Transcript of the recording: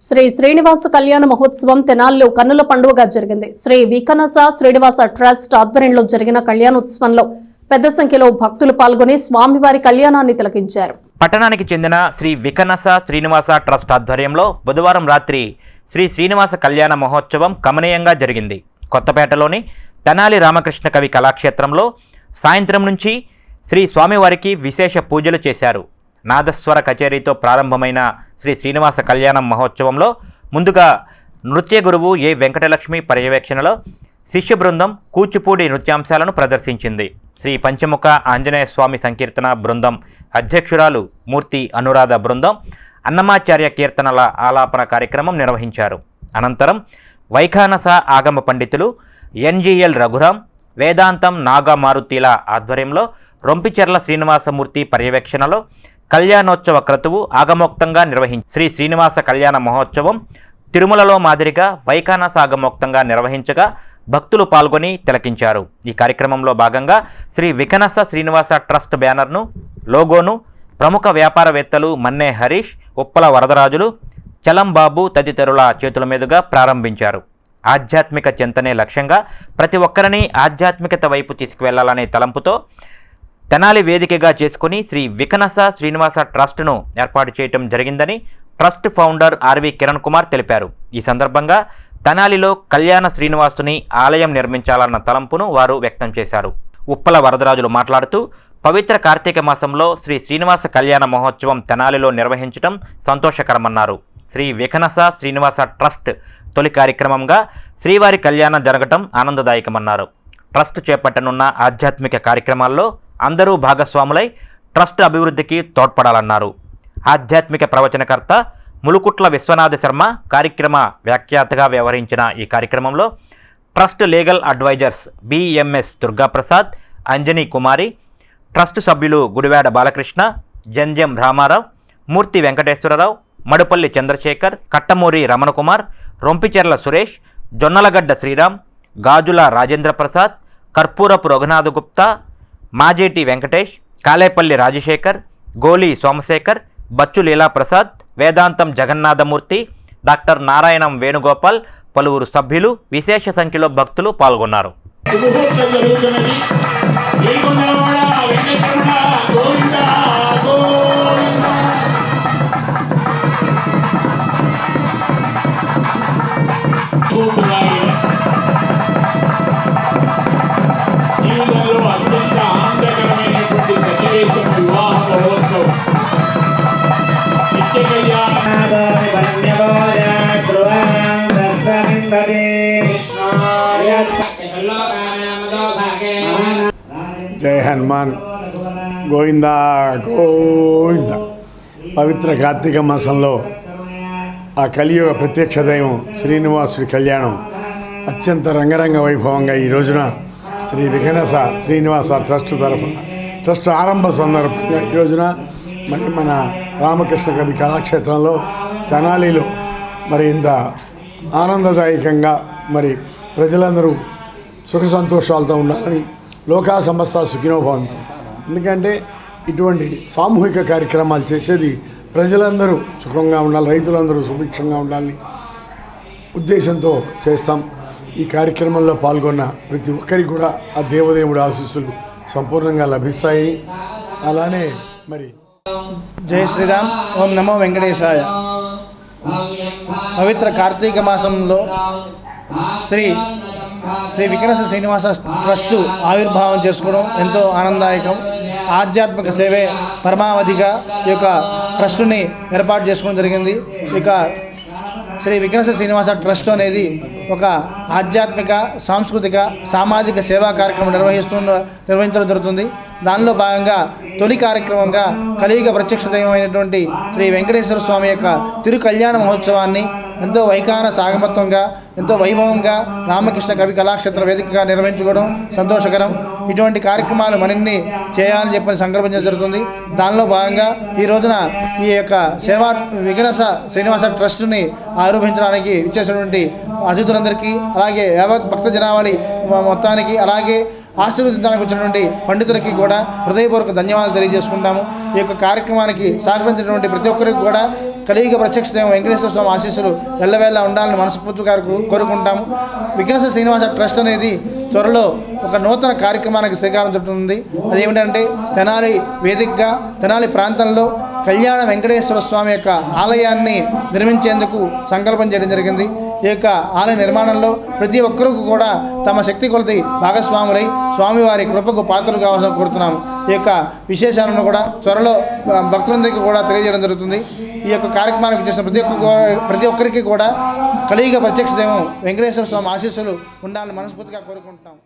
శ్రీ శ్రీనివాస కళ్యాణ మహోత్సవం తెనాలిలో కన్నుల పండుగగా జరిగింది. శ్రీ వికనస శ్రీనివాస ట్రస్ట్ ఆధ్వర్యంలో జరిగిన కళ్యాణోత్సవంలో పెద్ద సంఖ్యలో భక్తులు పాల్గొని స్వామివారి కళ్యాణాన్ని తిలకించారు. పట్టణానికి చెందిన శ్రీ వికనస శ్రీనివాస ట్రస్ట్ ఆధ్వర్యంలో బుధవారం రాత్రి శ్రీ శ్రీనివాస కళ్యాణ మహోత్సవం కమనీయంగా జరిగింది. కొత్తపేటలోని తెనాలి రామకృష్ణ కవి కళాక్షేత్రంలో సాయంత్రం నుంచి శ్రీ స్వామివారికి విశేష పూజలు చేశారు. నాదస్వర కచేరీతో ప్రారంభమైన శ్రీ శ్రీనివాస కళ్యాణం మహోత్సవంలో ముందుగా నృత్య గురువు ఏ వెంకటలక్ష్మి పర్యవేక్షణలో శిష్య బృందం కూచిపూడి నృత్యాంశాలను ప్రదర్శించింది. శ్రీ పంచముఖ ఆంజనేయ స్వామి సంకీర్తన బృందం అధ్యక్షురాలు మూర్తి అనురాధ బృందం అన్నమాచార్య కీర్తనల ఆలాపన కార్యక్రమం నిర్వహించారు. అనంతరం వైఖానస ఆగమ పండితులు ఎన్జిఎల్ రఘురాం, వేదాంతం నాగా మారుతీల ఆధ్వర్యంలో రొంపిచెర్ల శ్రీనివాసమూర్తి పర్యవేక్షణలో కళ్యాణోత్సవ క్రతువు ఆగమోక్తంగా శ్రీ శ్రీనివాస కళ్యాణ మహోత్సవం తిరుమలలో మాదిరిగా వైఖానస ఆగమోక్తంగా నిర్వహించగా భక్తులు పాల్గొని తిలకించారు. ఈ కార్యక్రమంలో భాగంగా శ్రీ వికనస శ్రీనివాస ట్రస్ట్ బ్యానర్ను, లోగోను ప్రముఖ వ్యాపారవేత్తలు మన్నే హరీష్, ఉప్పల వరదరాజులు, చలంబాబు తదితరుల చేతుల మీదుగా ప్రారంభించారు. ఆధ్యాత్మిక చింతనే లక్ష్యంగా ప్రతి ఒక్కరిని ఆధ్యాత్మికత వైపు తీసుకువెళ్లాలనే తలంపుతో తెనాలి వేదికగా చేసుకుని శ్రీ వికనస శ్రీనివాస ట్రస్ట్ను ఏర్పాటు చేయడం జరిగిందని trust founder RV Kiran Kumar తెలిపారు. ఈ సందర్భంగా తెనాలిలో కళ్యాణ శ్రీనివాసుని ఆలయం నిర్మించాలన్న తలంపును వారు వ్యక్తం చేశారు. ఉప్పల వరదరాజులు మాట్లాడుతూ పవిత్ర కార్తీక మాసంలో శ్రీ శ్రీనివాస కళ్యాణ మహోత్సవం తెనాలిలో నిర్వహించడం సంతోషకరమన్నారు. శ్రీ వికనస శ్రీనివాస ట్రస్ట్ తొలి కార్యక్రమంగా శ్రీవారి కళ్యాణం జరగటం ఆనందదాయకమన్నారు. ట్రస్ట్ చేపట్టనున్న ఆధ్యాత్మిక కార్యక్రమాల్లో అందరూ భాగస్వాములై ట్రస్ట్ అభివృద్ధికి తోడ్పడాలన్నారు. ఆధ్యాత్మిక ప్రవచనకర్త ములుకుట్ల విశ్వనాథ శర్మ కార్యక్రమ వ్యాఖ్యాతగా వ్యవహరించిన ఈ కార్యక్రమంలో trust legal advisers BMS Durgaprasad, Anjani Kumari, trust సభ్యులు గుడివాడ బాలకృష్ణ, జంజం రామారావు, మూర్తి వెంకటేశ్వరరావు, మడుపల్లి చంద్రశేఖర్, కట్టమూరి రమణకుమార్, రొంపిచెర్ల సురేష్, జొన్నలగడ్డ శ్రీరామ్, గాజుల రాజేంద్ర ప్రసాద్, కర్పూరపు రఘునాథ గుప్తా, మాజేటి వెంకటేష్, కాలేపల్లి రాజశేఖర్, గోలి సోమశేఖర్, బచ్చు లీలాప్రసాద్, వేదాంతం జగన్నాథమూర్తి, డాక్టర్ నారాయణం వేణుగోపాల్, పలువురు సభ్యులు, విశేష సంఖ్యలో భక్తులు పాల్గొన్నారు. జై హనుమాన్ గోవిందా గోవింద. పవిత్ర కార్తీక మాసంలో ఆ కలియుగ ప్రత్యక్ష దైవం శ్రీనివాసుడి కళ్యాణం అత్యంత రంగరంగ వైభవంగా ఈ రోజున శ్రీ వికనస శ్రీనివాస ట్రస్ట్ తరఫున ట్రస్ట్ ఆరంభ సందర్భంగా ఈ రోజున మరి మన రామకృష్ణ కవి కళాక్షేత్రంలో తెనాలిలో మరి ఇంత ఆనందదాయకంగా మరి ప్రజలందరూ సుఖ సంతోషాలతో ఉండాలని లోకా సమస్త సుఖినోభవంతు. ఎందుకంటే ఇటువంటి సామూహిక కార్యక్రమాలు చేసేది ప్రజలందరూ సుఖంగా ఉండాలి, రైతులందరూ సుభిక్షంగా ఉండాలని ఉద్దేశంతో చేస్తాం. ఈ కార్యక్రమంలో పాల్గొన్న ప్రతి ఒక్కరికి కూడా ఆ దేవదేవుడి ఆశీస్సులు సంపూర్ణంగా లభిస్తాయని, అలానే మరి జై శ్రీరామ్. ఓం నమో వెంకటేశాయ. పవిత్ర కార్తీక మాసంలో శ్రీ వికనస శ్రీనివాస ట్రస్ట్ ఆవిర్భావం చేసుకోవడం ఎంతో ఆనందదాయకం. ఆధ్యాత్మిక సేవే పరమావధిగా ఈ యొక్క ట్రస్టుని ఏర్పాటు చేసుకోవడం జరిగింది. ఇక శ్రీ వికనస శ్రీనివాస ట్రస్ట్ అనేది ఒక ఆధ్యాత్మిక, సాంస్కృతిక, సామాజిక సేవా కార్యక్రమం నిర్వహించడం జరుగుతుంది. దానిలో భాగంగా తొలి కార్యక్రమంగా కలియుగ ప్రత్యక్ష దైవమైనటువంటి శ్రీ వెంకటేశ్వర స్వామి యొక్క తిరు కళ్యాణ మహోత్సవాన్ని ఎంతో వైఖానస ఆగమత్వంగా, ఎంతో వైభవంగా రామకృష్ణ కవి కళాక్షేత్ర వేదికగా నిర్వహించుకోవడం సంతోషకరం. ఇటువంటి కార్యక్రమాలు మరిన్ని చేయాలని చెప్పని సంకల్పించడం జరుగుతుంది. దానిలో భాగంగా ఈ రోజున ఈ యొక్క సేవా వికనస శ్రీనివాస ట్రస్ట్ని ఆరంభించడానికి ఇచ్చేసినటువంటి అతిథులందరికీ, అలాగే యావత్ భక్త జనావళి మొత్తానికి, అలాగే ఆశీర్వదించడానికి వచ్చినటువంటి పండితులకి కూడా హృదయపూర్వక ధన్యవాదాలు తెలియజేసుకుంటాము. ఈ యొక్క కార్యక్రమానికి సహకరించినటువంటి ప్రతి ఒక్కరికి కూడా కలియుగ ప్రత్యక్ష దైవం వెంకటేశ్వర స్వామి ఆశీస్సులు ఎల్లవేళ ఉండాలని మనస్ఫూర్తిగా కోరుకుంటాము. వికనస శ్రీనివాస ట్రస్ట్ అనేది త్వరలో ఒక నూతన కార్యక్రమానికి శ్రీకారం చుడుతుంది. అదేమిటంటే తెనాలి వేదికగా తెనాలి ప్రాంతంలో కళ్యాణ వెంకటేశ్వర స్వామి యొక్క ఆలయాన్ని నిర్మించేందుకు సంకల్పం చేయడం జరిగింది. ఈ యొక్క ఆలయ నిర్మాణంలో ప్రతి ఒక్కరికి కూడా తమ శక్తి కొలది భాగస్వాములై స్వామివారి కృపకు పాత్రలు కావాల్సిన కోరుతున్నాము. ఈ యొక్క విశేషాలను కూడా త్వరలో భక్తులందరికీ కూడా తెలియజేయడం జరుగుతుంది. ఈ యొక్క కార్యక్రమానికి చేసిన ప్రతి ఒక్కరికి కూడా కలియుగ ప్రత్యక్ష దైవం వెంకటేశ్వర స్వామి ఆశీస్సులు ఉండాలని మనస్ఫూర్తిగా కోరుకుంటున్నాం.